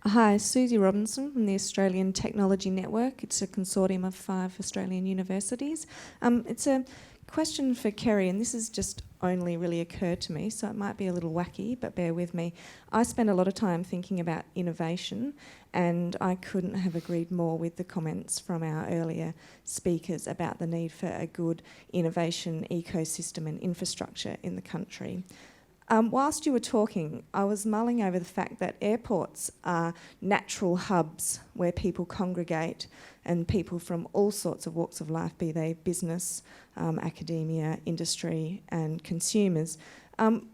Hi, Susie Robinson from the Australian Technology Network. It's a consortium of 5 Australian universities. It's a question for Kerry, and this has just only really occurred to me, so it might be a little wacky, but bear with me. I spend a lot of time thinking about innovation, and I couldn't have agreed more with the comments from our earlier speakers about the need for a good innovation ecosystem and infrastructure in the country. Whilst you were talking, I was mulling over the fact that airports are natural hubs where people congregate and people from all sorts of walks of life, be they business, academia, industry and consumers.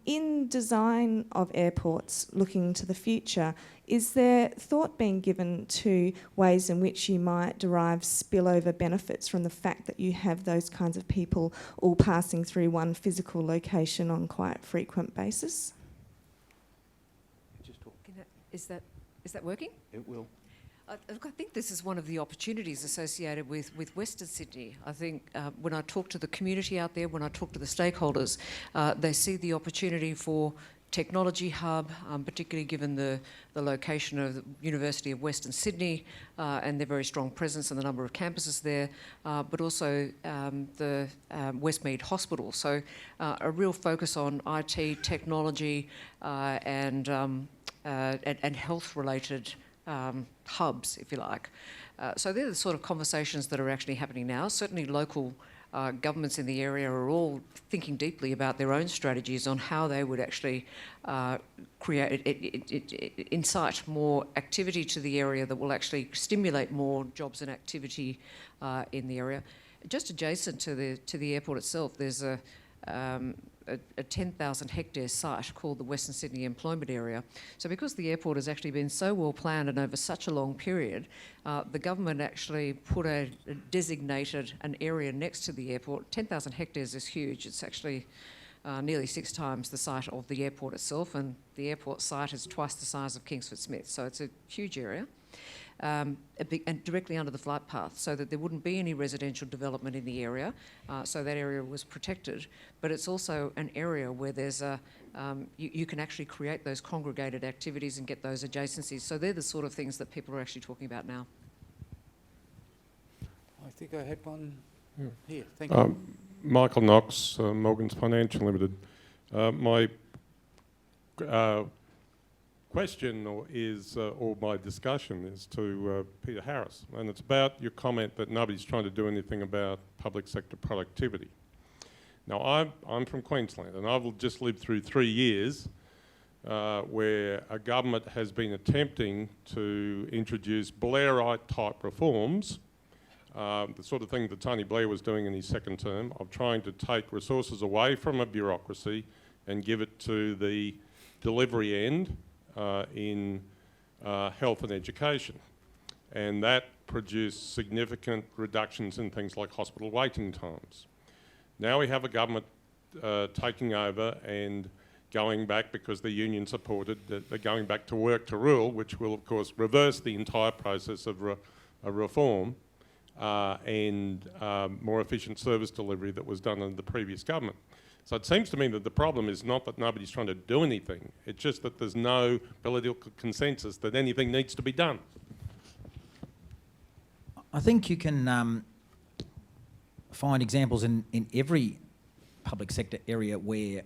In design of airports looking to the future, is there thought being given to ways in which you might derive spillover benefits from the fact that you have those kinds of people all passing through one physical location on quite frequent basis? Just talk. Is that working? It will. I think this is one of the opportunities associated with Western Sydney. I think when I talk to the community out there, when I talk to the stakeholders, they see the opportunity for technology hub, particularly given the location of the University of Western Sydney and their very strong presence and the number of campuses there, but also the Westmead Hospital. So a real focus on IT, technology and health-related hubs, if you like. So they're the sort of conversations that are actually happening now. Certainly local governments in the area are all thinking deeply about their own strategies on how they would actually incite more activity to the area that will actually stimulate more jobs and activity in the area. Just adjacent to the airport itself, there's a 10,000 hectare site called the Western Sydney Employment Area. So because the airport has actually been so well planned and over such a long period, the government actually put designated an area next to the airport. 10,000 hectares is huge. It's actually nearly 6 times the site of the airport itself, and the airport site is twice the size of Kingsford Smith. So it's a huge area. And directly under the flight path, so that there wouldn't be any residential development in the area, so that area was protected. But it's also an area where there's you can actually create those congregated activities and get those adjacencies. So they're the sort of things that people are actually talking about now. I think I had one here. Thank you. Michael Knox, Morgans Financial Limited. My question or my discussion is to Peter Harris, and it's about your comment that nobody's trying to do anything about public sector productivity. Now, I'm from Queensland, and I've just lived through 3 years where a government has been attempting to introduce Blairite-type reforms, the sort of thing that Tony Blair was doing in his second term, of trying to take resources away from a bureaucracy and give it to the delivery end in health and education. And that produced significant reductions in things like hospital waiting times. Now we have a government taking over and going back, because the union supported that they're going back to work to rule, which will of course reverse the entire process of reform and more efficient service delivery that was done under the previous government. So it seems to me that the problem is not that nobody's trying to do anything, it's just that there's no political consensus that anything needs to be done. I think you can find examples in every public sector area where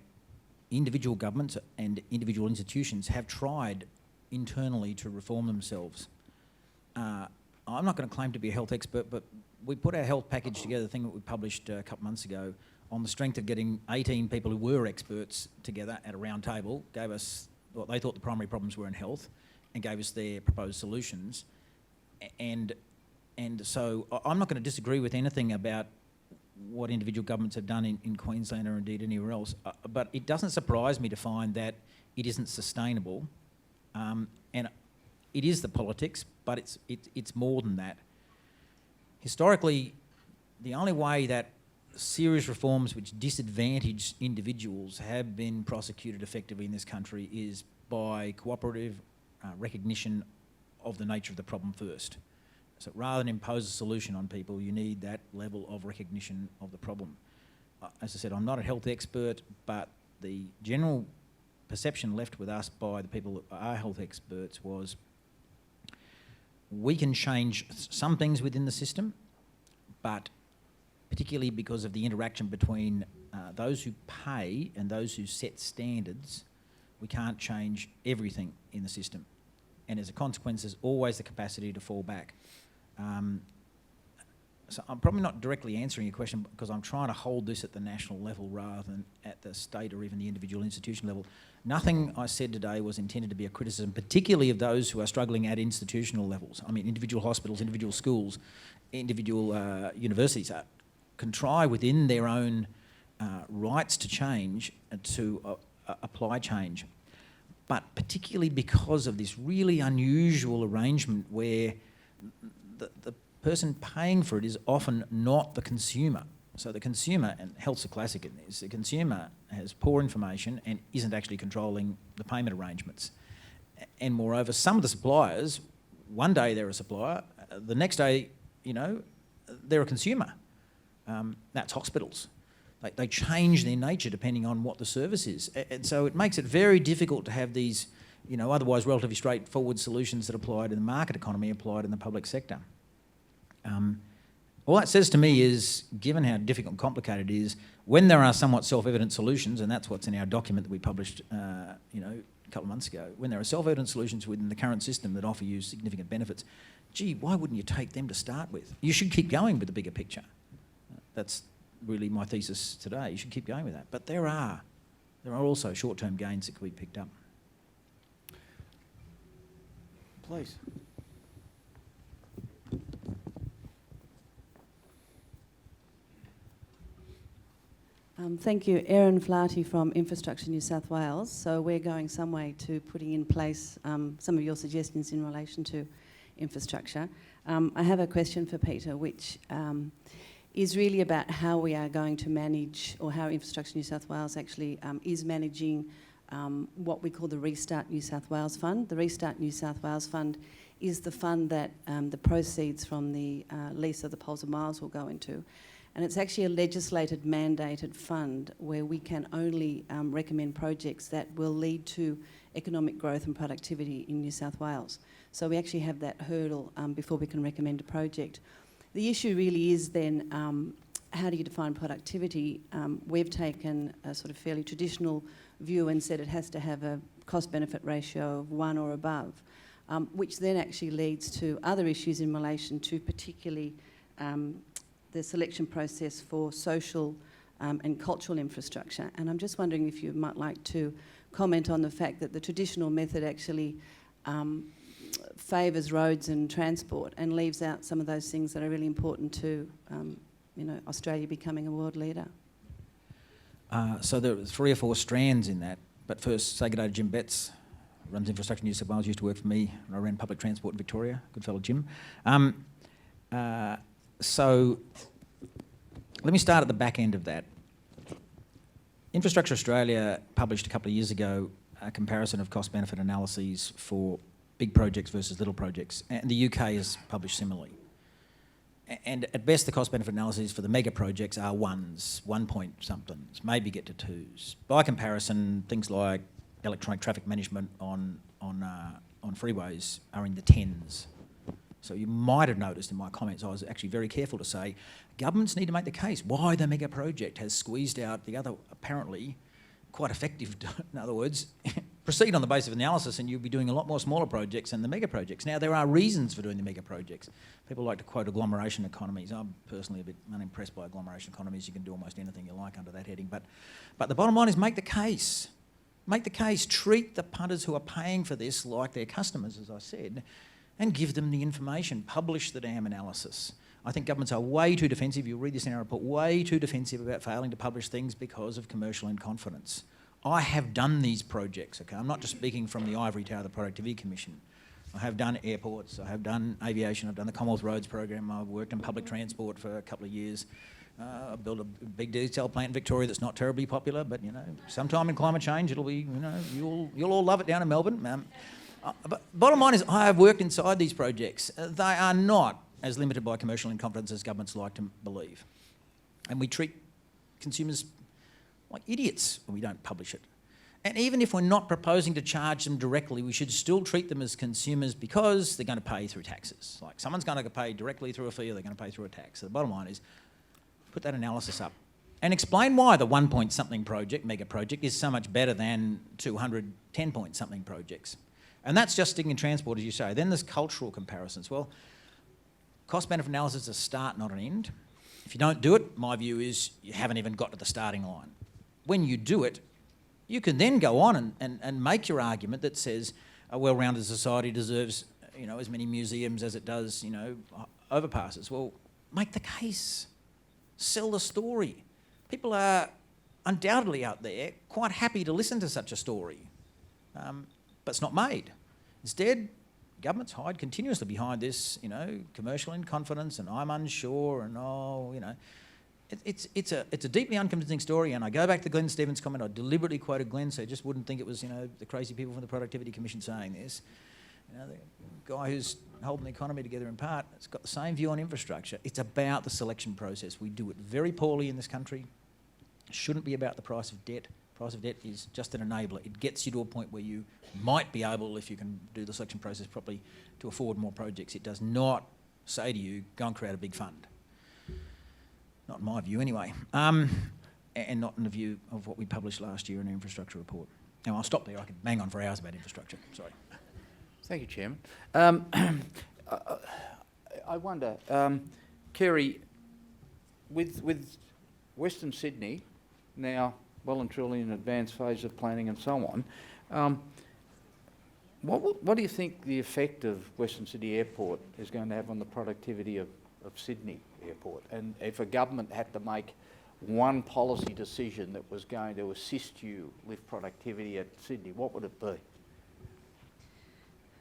individual governments and individual institutions have tried internally to reform themselves. I'm not going to claim to be a health expert, but we put our health package together, the thing that we published a couple months ago, on the strength of getting 18 people who were experts together at a round table, gave us what they thought the primary problems were in health, and gave us their proposed solutions. And so I'm not going to disagree with anything about what individual governments have done in Queensland or indeed anywhere else, but it doesn't surprise me to find that it isn't sustainable. And it is the politics, but it's more than that. Historically, the only way that serious reforms which disadvantage individuals have been prosecuted effectively in this country is by cooperative recognition of the nature of the problem first. So rather than impose a solution on people, you need that level of recognition of the problem. As I said, I'm not a health expert, but the general perception left with us by the people that are health experts was we can change some things within the system, but particularly because of the interaction between those who pay and those who set standards, we can't change everything in the system. And as a consequence, there's always the capacity to fall back. So I'm probably not directly answering your question because I'm trying to hold this at the national level rather than at the state or even the individual institution level. Nothing I said today was intended to be a criticism, particularly of those who are struggling at institutional levels. I mean, individual hospitals, individual schools, individual universities can try within their own rights to change to apply change. But particularly because of this really unusual arrangement where the person paying for it is often not the consumer. So the consumer, and health's a classic in this, the consumer has poor information and isn't actually controlling the payment arrangements. And moreover, some of the suppliers, one day they're a supplier, the next day, they're a consumer. That's hospitals. They change their nature depending on what the service is. And so it makes it very difficult to have these, otherwise relatively straightforward solutions that applied in the market economy applied in the public sector. All that says to me is, given how difficult and complicated it is, when there are somewhat self-evident solutions, and that's what's in our document that we published, a couple of months ago, when there are self-evident solutions within the current system that offer you significant benefits, gee, why wouldn't you take them to start with? You should keep going with the bigger picture. That's really my thesis today. You should keep going with that. But there are also short-term gains that could be picked up. Please. Thank you. Erin Flaherty from Infrastructure New South Wales. So we're going some way to putting in place some of your suggestions in relation to infrastructure. I have a question for Peter, which is really about how we are going to manage, or how Infrastructure New South Wales actually is managing what we call the Restart New South Wales Fund. The Restart New South Wales Fund is the fund that the proceeds from the lease of the Poles of Miles will go into. And it's actually a legislated mandated fund where we can only recommend projects that will lead to economic growth and productivity in New South Wales. So we actually have that hurdle before we can recommend a project. The issue really is then, how do you define productivity? We've taken a sort of fairly traditional view and said it has to have a cost-benefit ratio of 1 or above, which then actually leads to other issues in relation to particularly the selection process for social and cultural infrastructure. And I'm just wondering if you might like to comment on the fact that the traditional method actually favours roads and transport and leaves out some of those things that are really important to Australia becoming a world leader. So there are 3 or 4 strands in that. But first, say good day to Jim Betts, runs Infrastructure New South Wales, used to work for me when I ran public transport in Victoria. Good fellow Jim. So let me start at the back end of that. Infrastructure Australia published a couple of years ago a comparison of cost-benefit analyses for big projects versus little projects, and the UK has published similarly. And at best, the cost-benefit analyses for the mega projects are 1s, 1 point somethings, maybe get to 2s. By comparison, things like electronic traffic management on freeways are in the 10s. So you might have noticed in my comments, I was actually very careful to say, governments need to make the case why the mega project has squeezed out the other, apparently quite effective, in other words, proceed on the basis of analysis and you'll be doing a lot more smaller projects than the mega projects. Now, there are reasons for doing the mega projects. People like to quote agglomeration economies. I'm personally a bit unimpressed by agglomeration economies. You can do almost anything you like under that heading. But the bottom line is make the case. Make the case. Treat the punters who are paying for this like their customers, as I said, and give them the information. Publish the damn analysis. I think governments are way too defensive, you'll read this in our report, way too defensive about failing to publish things because of commercial inconfidence. I have done these projects, okay? I'm not just speaking from the ivory tower of the Productivity Commission. I have done airports, I have done aviation, I've done the Commonwealth Roads program, I've worked in public transport for a couple of years. I built a big diesel plant in Victoria that's not terribly popular, but sometime in climate change it'll be, you'll all love it down in Melbourne. But bottom line is I have worked inside these projects. They are not as limited by commercial incompetence as governments like to believe. And we treat consumers like idiots when we don't publish it. And even if we're not proposing to charge them directly, we should still treat them as consumers because they're going to pay through taxes. Like someone's going to pay directly through a fee or they're going to pay through a tax. So the bottom line is put that analysis up and explain why the 1 point something project, mega project, is so much better than 200 10 point something projects. And that's just sticking in transport, as you say. Then there's cultural comparisons. Well, cost benefit analysis is a start, not an end. If you don't do it, my view is you haven't even got to the starting line. When you do it, you can then go on and make your argument that says a well-rounded society deserves, as many museums as it does, overpasses. Well, make the case. Sell the story. People are undoubtedly out there quite happy to listen to such a story, but it's not made. Instead, governments hide continuously behind this, commercial in confidence and I'm unsure and It's a deeply unconvincing story, and I go back to Glenn Stevens' comment. I deliberately quoted Glenn, so I just wouldn't think it was, the crazy people from the Productivity Commission saying this. The guy who's holding the economy together in part has got the same view on infrastructure. It's about the selection process. We do it very poorly in this country. It shouldn't be about the price of debt. Price of debt is just an enabler. It gets you to a point where you might be able, if you can do the selection process properly, to afford more projects. It does not say to you, go and create a big fund. Not in my view, anyway, and not in the view of what we published last year in our infrastructure report. Now, I'll stop there. I could bang on for hours about infrastructure. Sorry. Thank you, Chairman. I wonder, Kerry, with Western Sydney now well and truly in an advanced phase of planning and so on, what do you think the effect of Western Sydney Airport is going to have on the productivity of Sydney Airport? And if a government had to make one policy decision that was going to assist you lift productivity at Sydney, what would it be?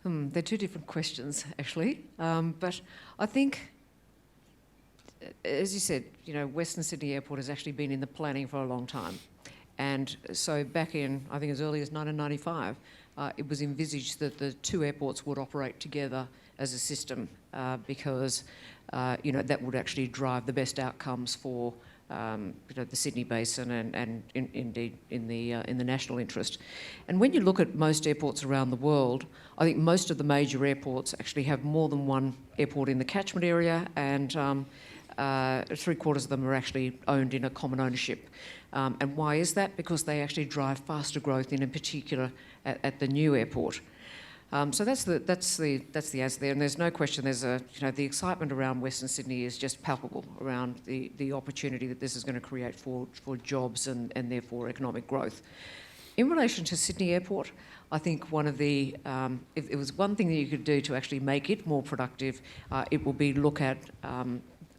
They're two different questions, actually. But I think, as you said, Western Sydney Airport has actually been in the planning for a long time. And so back in, I think as early as 1995, it was envisaged that the two airports would operate together as a system because that would actually drive the best outcomes for the Sydney Basin and indeed in the national interest. And when you look at most airports around the world, I think most of the major airports actually have more than one airport in the catchment area, and 3/4 of them are actually owned in a common ownership. And why is that? Because they actually drive faster growth in particular at the new airport. So that's the answer there, and there's no question. There's the excitement around Western Sydney is just palpable around the opportunity that this is going to create for jobs and therefore economic growth. In relation to Sydney Airport, I think one of the if it was one thing that you could do to actually make it more productive, it will be look at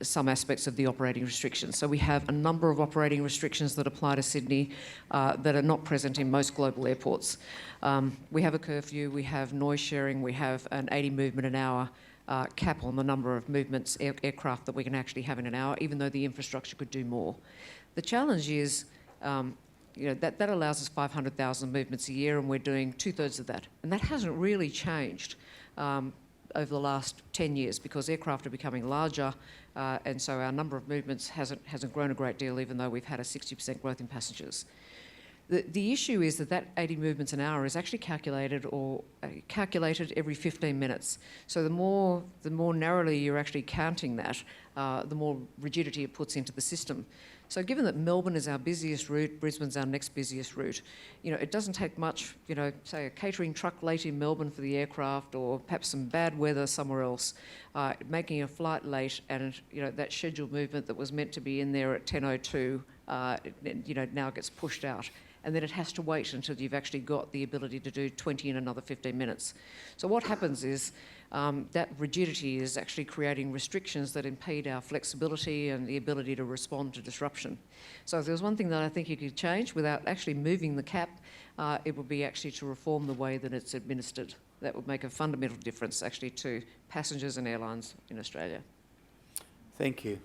some aspects of the operating restrictions. So we have a number of operating restrictions that apply to Sydney that are not present in most global airports. We have a curfew, we have noise sharing, we have an 80 movement an hour cap on the number of movements, aircraft that we can actually have in an hour, even though the infrastructure could do more. The challenge is, that allows us 500,000 movements a year, and we're doing 2/3 of that. And that hasn't really changed over the last 10 years because aircraft are becoming larger, and so our number of movements hasn't grown a great deal, even though we've had a 60% growth in passengers. The issue is that 80 movements an hour is actually calculated every 15 minutes. So the more narrowly you're actually counting that, the more rigidity it puts into the system. So given that Melbourne is our busiest route, Brisbane's our next busiest route, it doesn't take much, say a catering truck late in Melbourne for the aircraft, or perhaps some bad weather somewhere else, making a flight late, and that scheduled movement that was meant to be in there at 10:02, now gets pushed out. And then it has to wait until you've actually got the ability to do 20 in another 15 minutes. So what happens is that rigidity is actually creating restrictions that impede our flexibility and the ability to respond to disruption. So if there's one thing that I think you could change without actually moving the cap, it would be actually to reform the way that it's administered. That would make a fundamental difference actually to passengers and airlines in Australia. Thank you.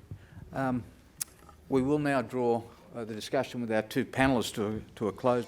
We will now draw the discussion with our two panellists to a close.